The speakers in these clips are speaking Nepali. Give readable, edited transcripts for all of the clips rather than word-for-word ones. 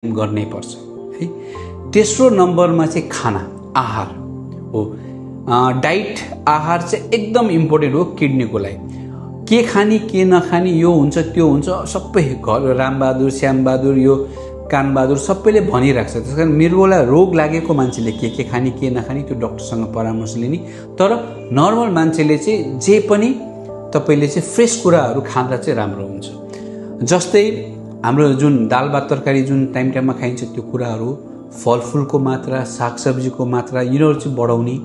गर्नै पर्छ है। तेस्रो नम्बरमा चाहिँ खाना आहार हो। डाइट आहार चाहिँ एकदम इम्पोर्टेन्ट हो किडनीको लागि। के खाने के नखाने यो हुन्छ त्यो हुन्छ सबै घर रामबहादुर श्यामबहादुर यो कानबहादुर सबैले भनिराख्छ। त्यसकारण मृगौला रोग लागेको मान्छेले के खाने के नखाने त्यो डक्टरसँग परामर्श लिने। तर नर्मल मान्छेले चाहिँ जे पनि तपाईले चाहिँ फ्रेस कुराहरू खाँदा चाहिँ राम्रो हुन्छ। जस्तै हाम्रो जुन दाल भात तरकारी जुन टाइममा खाइन्छ त्यो कुराहरू, फलफुलको मात्रा, सागसब्जीको मात्रा यिनीहरू चाहिँ बढाउने।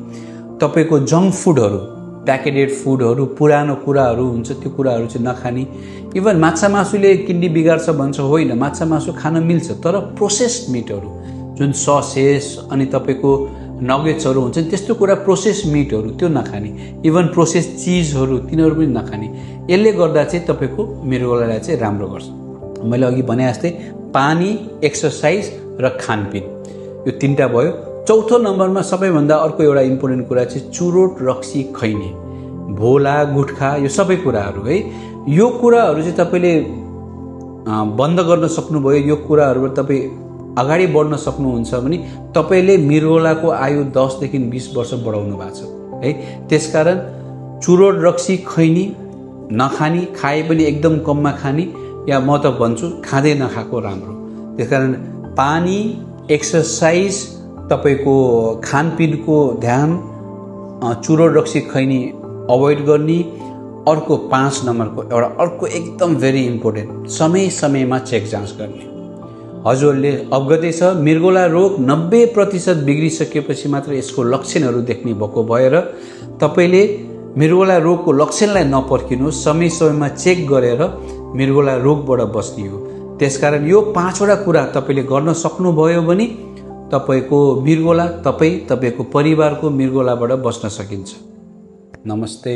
तपाईको जङ्क फुडहरू, प्याकेटेड फुडहरू, पुरानो कुराहरू हुन्छ त्यो कुराहरू चाहिँ नखाने। इभन माछा मासुले किडनी बिगार्छ भन्छ, होइन, माछा मासु खान मिल्छ तर प्रोसेस्ड मिटहरू जुन ससेस अनि तपाईको नगेट्सहरू हुन्छ त्यस्तो कुरा, प्रोसेस मिटहरू त्यो नखाने। इभन प्रोसेस चिजहरू तिनीहरू पनि नखाने। यसले गर्दा चाहिँ तपाईको मृगौलालाई चाहिँ राम्रो गर्छ। मैले अघि भने जस्तै पानी, एक्सर्साइज र खानपिन यो तीनटा भयो। चौथो नम्बरमा सबैभन्दा अर्को एउटा इम्पोर्टेन्ट कुरा चाहिँ चुरोट, रक्सी, खैनी, भोला, गुटखा यो सबै कुराहरू है। यो कुराहरू चाहिँ तपाईले बन्द गर्न सक्नुभयो, यो कुराहरूबाट तपाईँ अगाडि बढ्न सक्नुहुन्छ भने तपाईले मृगौलाको आयु 10 देखि 20 वर्ष बढाउनु भएको छ है। त्यसकारण चुरोट, रक्सी, खैनी नखाने, खाए पनि एकदम कममा खाने, या म त भन्छु खाँदै नखाएको राम्रो। त्यसकारण पानी, एक्सर्साइज, तपाईको खानपिनको ध्यान, चुरोट, रक्सी, खैनी अभोइड गर्ने। अर्को 5 नम्बरको एउटा अर्को एकदम भेरी इम्पोर्टेन्ट, समय समयमा चेक जाँच गर्ने। हजुरले अवगतै छ मृगौला रोग 90% बिग्रिसकेपछि मात्र यसको लक्षणहरू देख्ने भएको भएर तपाईले मृगौला रोगको लक्षणलाई नपर्खिनुहोस्, समय समयमा चेक गरेर मृगौला रोगबाट बस्ने हो। त्यसकारण यो 5वटा कुरा तपाईले गर्न सक्नुभयो भने तपाईको मृगौला, तपाईको परिवारको मृगौलाबाट बस्न सकिन्छ। नमस्ते।